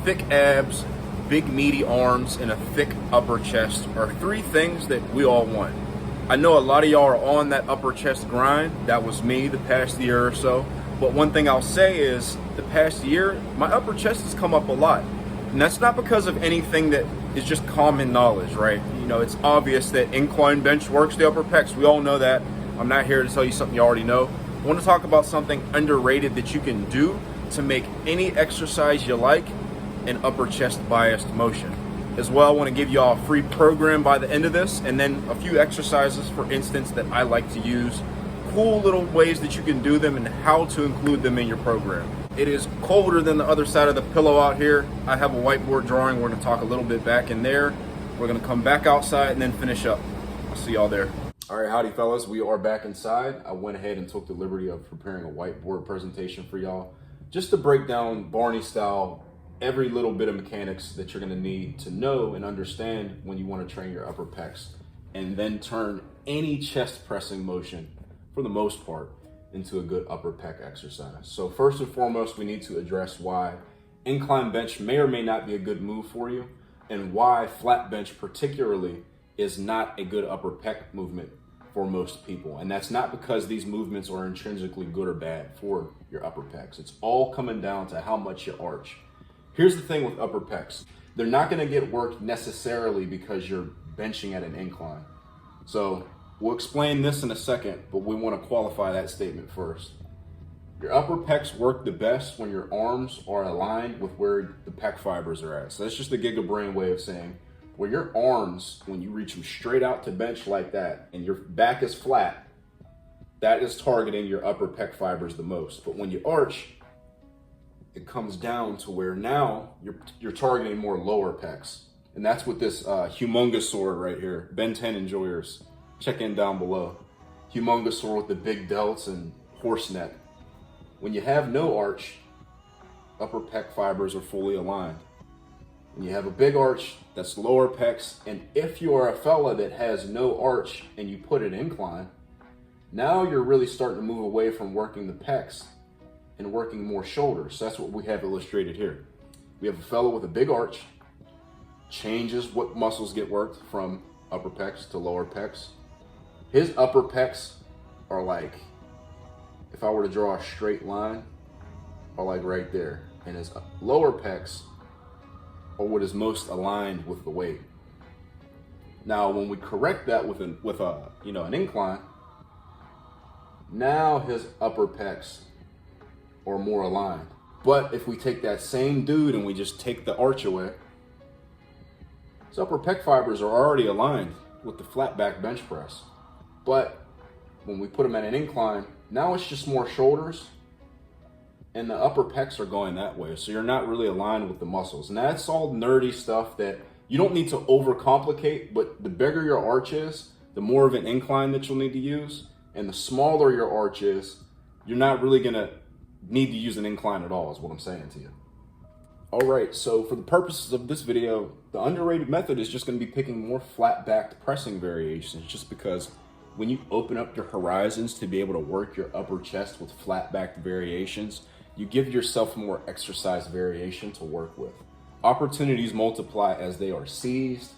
thick abs, big meaty arms, and a thick upper chest are three things that we all want. I know a lot of y'all are on that upper chest grind. That was me the past year or so. But one thing I'll say is the past year, my upper chest has come up a lot. And that's not because of anything that is just common knowledge, right? You know, it's obvious that incline bench works the upper pecs. We all know that. I'm not here to tell you something you already know. I want to talk about something underrated that you can do to make any exercise you like an upper chest biased motion. As well, I want to give you all a free program by the end of this, and then a few exercises, for instance, that I like to use, cool little ways that you can do them and how to include them in your program. It is colder than the other side of the pillow out here. I have a whiteboard drawing. We're going to talk a little bit back in there. We're going to come back outside and then finish up. I'll see y'all there. All right, howdy fellas, we are back inside. I went ahead and took the liberty of preparing a whiteboard presentation for y'all, just to break down Barney style every little bit of mechanics that you're gonna need to know and understand when you wanna train your upper pecs, and then turn any chest pressing motion, for the most part, into a good upper pec exercise. So first and foremost, we need to address why incline bench may or may not be a good move for you, and why flat bench particularly is not a good upper pec movement for most people. And that's not because these movements are intrinsically good or bad for your upper pecs. It's all coming down to how much you arch. Here's the thing with upper pecs. They're not gonna get worked necessarily because you're benching at an incline. So we'll explain this in a second, but we wanna qualify that statement first. Your upper pecs work the best when your arms are aligned with where the pec fibers are at. So that's just the giga-brain way of saying, where your arms, when you reach them straight out to bench like that, and your back is flat, that is targeting your upper pec fibers the most. But when you arch, it comes down to where now you're targeting more lower pecs. And that's what this humongous sword right here, Ben 10 enjoyers, check in down below. Humongous sword with the big delts and horse neck. When you have no arch, upper pec fibers are fully aligned. When you have a big arch, that's lower pecs. And if you are a fella that has no arch and you put it incline, now you're really starting to move away from working the pecs and working more shoulders. So that's what we have illustrated here. We have a fellow with a big arch, changes what muscles get worked from upper pecs to lower pecs. His upper pecs are like, if I were to draw a straight line, are like right there. And his lower pecs are what is most aligned with the weight. Now, when we correct that with an incline, now his upper pecs or more aligned. But if we take that same dude and we just take the arch away, his upper pec fibers are already aligned with the flat back bench press. But when we put him at an incline, now it's just more shoulders and the upper pecs are going that way. So you're not really aligned with the muscles. And that's all nerdy stuff that you don't need to overcomplicate, but the bigger your arch is, the more of an incline that you'll need to use. And the smaller your arch is, you're not really gonna need to use an incline at all, is what I'm saying to you. All right, so for the purposes of this video, the underrated method is just gonna be picking more flat-backed pressing variations, just because when you open up your horizons to be able to work your upper chest with flat-backed variations, you give yourself more exercise variation to work with. Opportunities multiply as they are seized.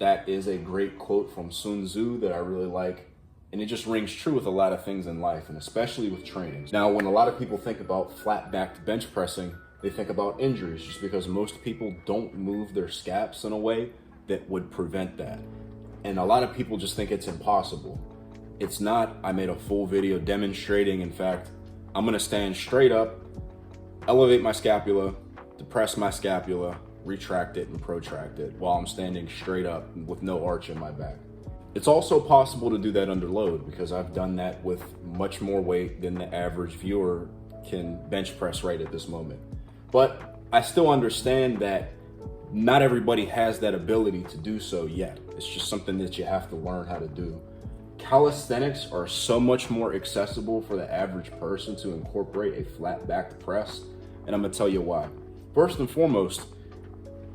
That is a great quote from Sun Tzu that I really like. And it just rings true with a lot of things in life, and especially with trainings. Now, when a lot of people think about flat-backed bench pressing, they think about injuries, just because most people don't move their scaps in a way that would prevent that. And a lot of people just think it's impossible. It's not. I made a full video demonstrating. In fact, I'm gonna stand straight up, elevate my scapula, depress my scapula, retract it and protract it while I'm standing straight up with no arch in my back. It's also possible to do that under load, because I've done that with much more weight than the average viewer can bench press right at this moment. But I still understand that not everybody has that ability to do so yet. It's just something that you have to learn how to do. Calisthenics are so much more accessible for the average person to incorporate a flat-backed press, and I'm gonna tell you why. First and foremost,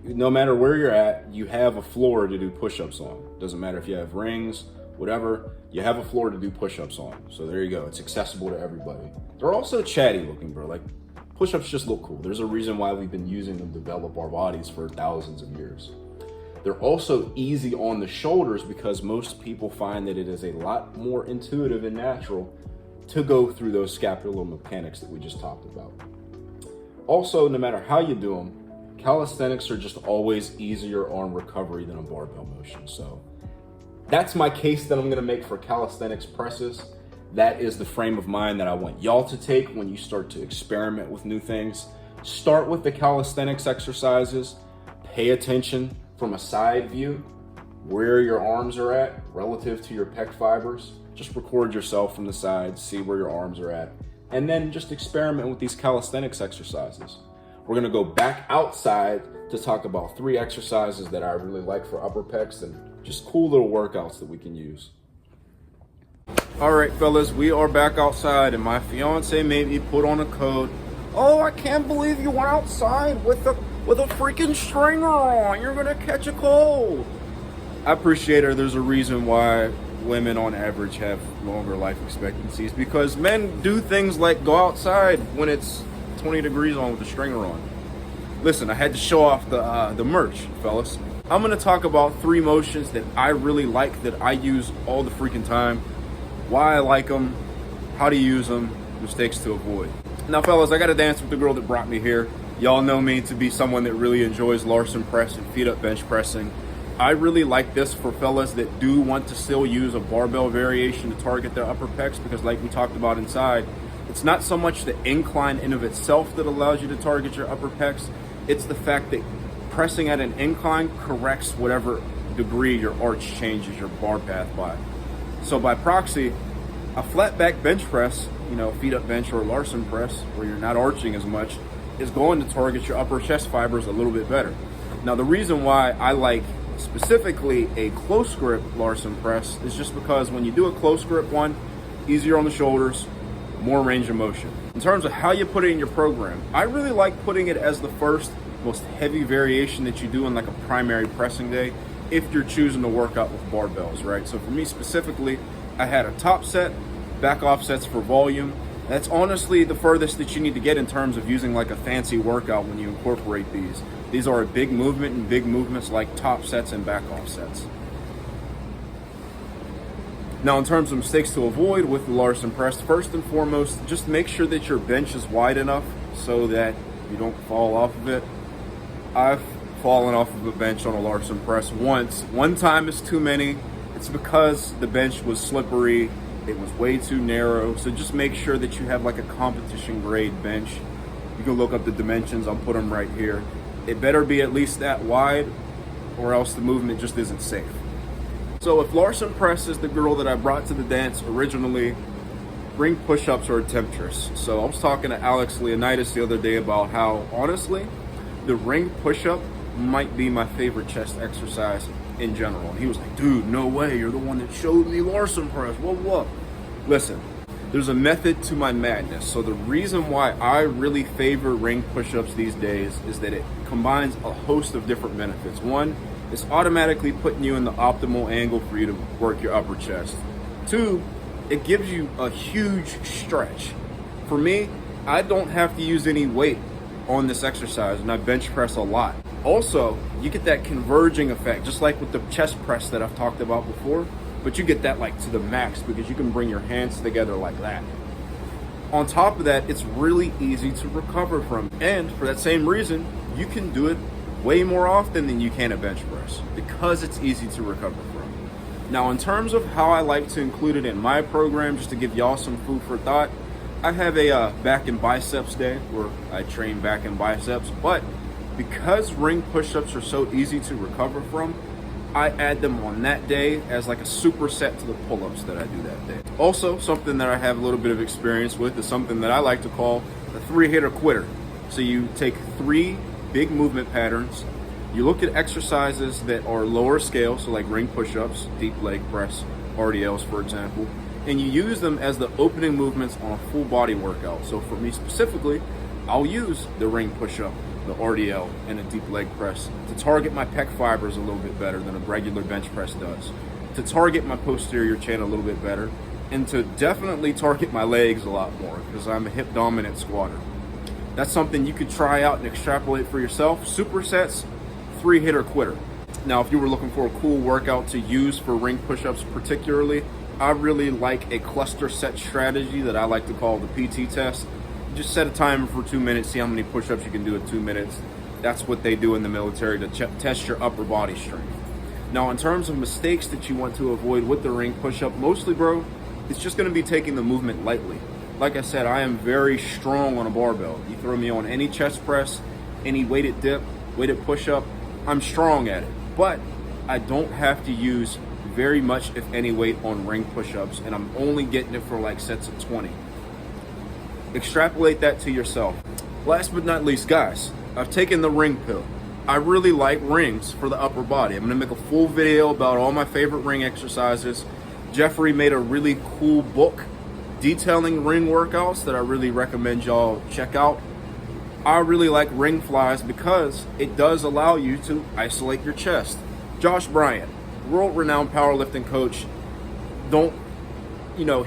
no matter where you're at, you have a floor to do push-ups on. Doesn't matter if you have rings, whatever, you have a floor to do push-ups on. So there you go, it's accessible to everybody. They're also chatty looking, bro. Like, Push-ups just look cool. There's a reason why we've been using them to develop our bodies for thousands of years. They're also easy on the shoulders because most people find that it is a lot more intuitive and natural to go through those scapular mechanics that we just talked about. Also, no matter how you do them, calisthenics are just always easier on recovery than a barbell motion. So that's my case that I'm gonna make for calisthenics presses. That is the frame of mind that I want y'all to take when you start to experiment with new things. Start with the calisthenics exercises. Pay attention from a side view, where your arms are at relative to your pec fibers. Just record yourself from the side, see where your arms are at, and then just experiment with these calisthenics exercises. We're gonna go back outside to talk about 3 exercises that I really like for upper pecs and just cool little workouts that we can use. All right, fellas, we are back outside and my fiance made me put on a coat. Oh, I can't believe you went outside with a freaking stringer on. You're gonna catch a cold. I appreciate her. There's a reason why women on average have longer life expectancies, because men do things like go outside when it's 20 degrees on with the stringer on. Listen, I had to show off the merch, fellas. I'm gonna talk about 3 motions that I really like, that I use all the freaking time, why I like them, how to use them, mistakes to avoid. Now, fellas, I gotta dance with the girl that brought me here. Y'all know me to be someone that really enjoys Larsen press and feet up bench pressing. I really like this for fellas that do want to still use a barbell variation to target their upper pecs, because like we talked about inside, it's not so much the incline in of itself that allows you to target your upper pecs, it's the fact that pressing at an incline corrects whatever degree your arch changes your bar path by. So by proxy, a flat back bench press, feet up bench or Larsen press, where you're not arching as much, is going to target your upper chest fibers a little bit better. Now, the reason why I like specifically a close grip Larsen press is just because when you do a close grip one, easier on the shoulders, more range of motion. In terms of how you put it in your program, I really like putting it as the first most heavy variation that you do on like a primary pressing day, if you're choosing to work out with barbells, right? So for me specifically, I had a top set, back offsets for volume. That's honestly the furthest that you need to get in terms of using like a fancy workout when you incorporate these. These are a big movement, and big movements like top sets and back offsets. Now, in terms of mistakes to avoid with the Larsen press, first and foremost, just make sure that your bench is wide enough so that you don't fall off of it. I've fallen off of a bench on a Larsen press once. One time is too many. It's because the bench was slippery. It was way too narrow. So just make sure that you have like a competition grade bench. You can look up the dimensions. I'll put them right here. It better be at least that wide, or else the movement just isn't safe. So if Larsen press is the girl that I brought to the dance originally, ring push-ups are a temptress. So I was talking to Alex Leonidas the other day about how, honestly, the ring push-up might be my favorite chest exercise in general. And he was like, dude, no way, you're the one that showed me Larsen press, whoa. Listen, there's a method to my madness. So the reason why I really favor ring push-ups these days is that it combines a host of different benefits. One, it's automatically putting you in the optimal angle for you to work your upper chest. 2, it gives you a huge stretch. For me, I don't have to use any weight on this exercise, and I bench press a lot. Also, you get that converging effect, just like with the chest press that I've talked about before, but you get that like to the max because you can bring your hands together like that. On top of that, it's really easy to recover from. And for that same reason, you can do it way more often than you can a bench press because it's easy to recover from. Now, in terms of how I like to include it in my program, just to give y'all some food for thought, I have a back and biceps day where I train back and biceps, but because ring push-ups are so easy to recover from, I add them on that day as like a superset to the pull-ups that I do that day. Also, something that I have a little bit of experience with is something that I like to call the 3-hitter quitter. So you take 3 big movement patterns, you look at exercises that are lower scale, so like ring push-ups, deep leg press, RDLs for example, and you use them as the opening movements on a full body workout. So for me specifically, I'll use the ring push-up, the RDL, and a deep leg press to target my pec fibers a little bit better than a regular bench press does, to target my posterior chain a little bit better, and to definitely target my legs a lot more because I'm a hip dominant squatter. That's something you could try out and extrapolate for yourself. Supersets, 3-hitter quitter. Now, if you were looking for a cool workout to use for ring push-ups particularly, I really like a cluster set strategy that I like to call the PT test. Just set a timer for 2 minutes, see how many push-ups you can do in 2 minutes. That's what they do in the military to test your upper body strength. Now, in terms of mistakes that you want to avoid with the ring push-up, mostly, bro, it's just gonna be taking the movement lightly. Like I said, I am very strong on a barbell. You throw me on any chest press, any weighted dip, weighted push-up, I'm strong at it. But I don't have to use very much, if any, weight on ring push-ups, and I'm only getting it for like sets of 20. Extrapolate that to yourself. Last but not least, guys, I've taken the ring pill. I really like rings for the upper body. I'm gonna make a full video about all my favorite ring exercises. Jeffrey made a really cool book detailing ring workouts that I really recommend y'all check out. I really like ring flies because it does allow you to isolate your chest. Josh Bryant, world-renowned powerlifting coach, don't,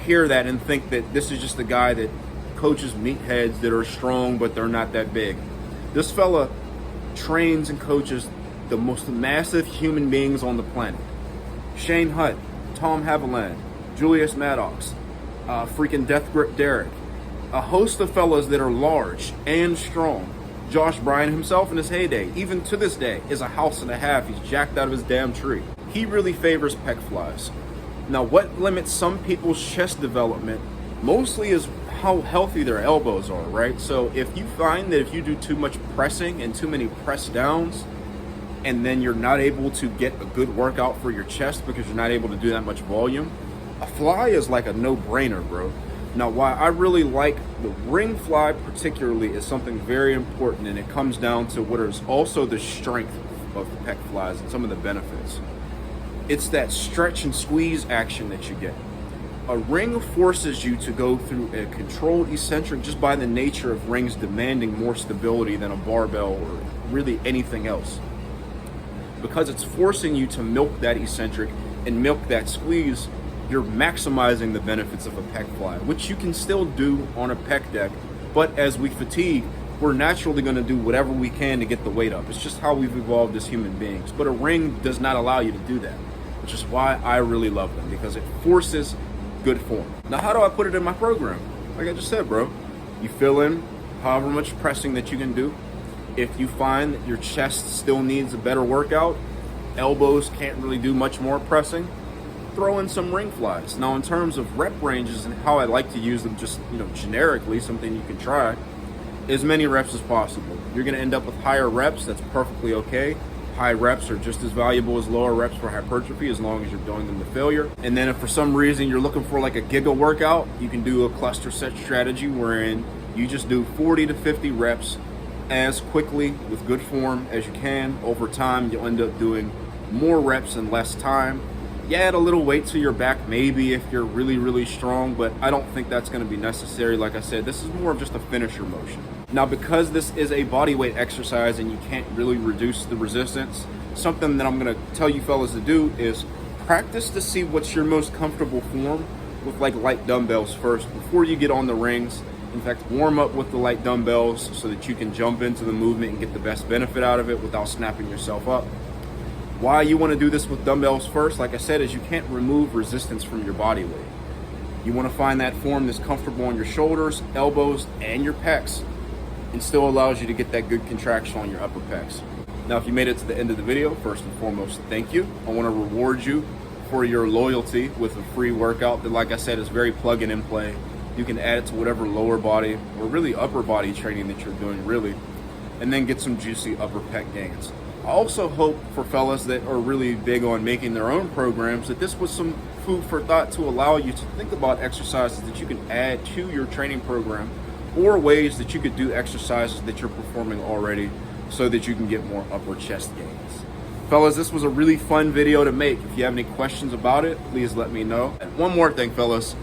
hear that and think that this is just a guy that coaches meatheads that are strong but they're not that big. This fella trains and coaches the most massive human beings on the planet. Shane Hutt, Tom Haviland, Julius Maddox, freaking Death Grip Derek, a host of fellas that are large and strong. Josh Bryant himself in his heyday, even to this day, is a house and a half. He's jacked out of his damn tree. He really favors Pec Flyes. Now, what limits some people's chest development mostly is how healthy their elbows are, right? So if you find that if you do too much pressing and too many press downs, and then you're not able to get a good workout for your chest because you're not able to do that much volume, a fly is like a no-brainer, bro. Now, why I really like the ring fly particularly is something very important, and it comes down to what is also the strength of the Pec Flyes and some of the benefits. It's that stretch and squeeze action that you get. A ring forces you to go through a controlled eccentric just by the nature of rings demanding more stability than a barbell or really anything else. Because it's forcing you to milk that eccentric and milk that squeeze, you're maximizing the benefits of a Pec Fly, which you can still do on a pec deck, but as we fatigue, we're naturally going to do whatever we can to get the weight up. It's just how we've evolved as human beings. But a ring does not allow you to do that, which is why I really love them, because it forces good form. Now, how do I put it in my program? Like I just said, bro, you fill in however much pressing that you can do. If you find that your chest still needs a better workout, elbows can't really do much more pressing, throw in some ring flies. Now, in terms of rep ranges and how I like to use them, just generically, something you can try, as many reps as possible. You're going to end up with higher reps. That's perfectly okay. High reps are just as valuable as lower reps for hypertrophy, as long as you're doing them to failure. And then if for some reason you're looking for like a giga workout, you can do a cluster set strategy wherein you just do 40 to 50 reps as quickly with good form as you can. Over time, you'll end up doing more reps in less time. You add a little weight to your back maybe if you're really, really strong, but I don't think that's going to be necessary. Like I said, this is more of just a finisher motion. Now, because this is a body weight exercise and you can't really reduce the resistance, something that I'm going to tell you fellas to do is practice to see what's your most comfortable form with like light dumbbells first before you get on the rings. In fact, warm up with the light dumbbells so that you can jump into the movement and get the best benefit out of it without snapping yourself up. Why you want to do this with dumbbells first, like I said, is you can't remove resistance from your body weight. You want to find that form that's comfortable on your shoulders, elbows, and your pecs, and still allows you to get that good contraction on your upper pecs. Now, if you made it to the end of the video, first and foremost, thank you. I want to reward you for your loyalty with a free workout that, like I said, is very plug and play. You can add it to whatever lower body or really upper body training that you're doing, really, and then get some juicy upper pec gains. I also hope for fellas that are really big on making their own programs that this was some food for thought to allow you to think about exercises that you can add to your training program, or ways that you could do exercises that you're performing already so that you can get more upper chest gains. Fellas, this was a really fun video to make. If you have any questions about it, please let me know. And one more thing, fellas,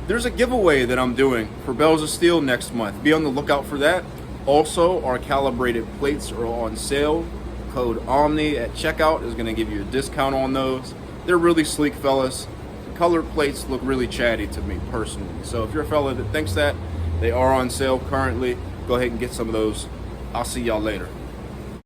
there's a giveaway that I'm doing for Bells of Steel next month. Be on the lookout for that. Also, our calibrated plates are on sale. Code OMNI at checkout is going to give you a discount on those. They're really sleek, fellas. The colored plates look really chatty to me personally. So if you're a fella that thinks that, they are on sale currently. Go go ahead and get some of those. I'll see y'all later.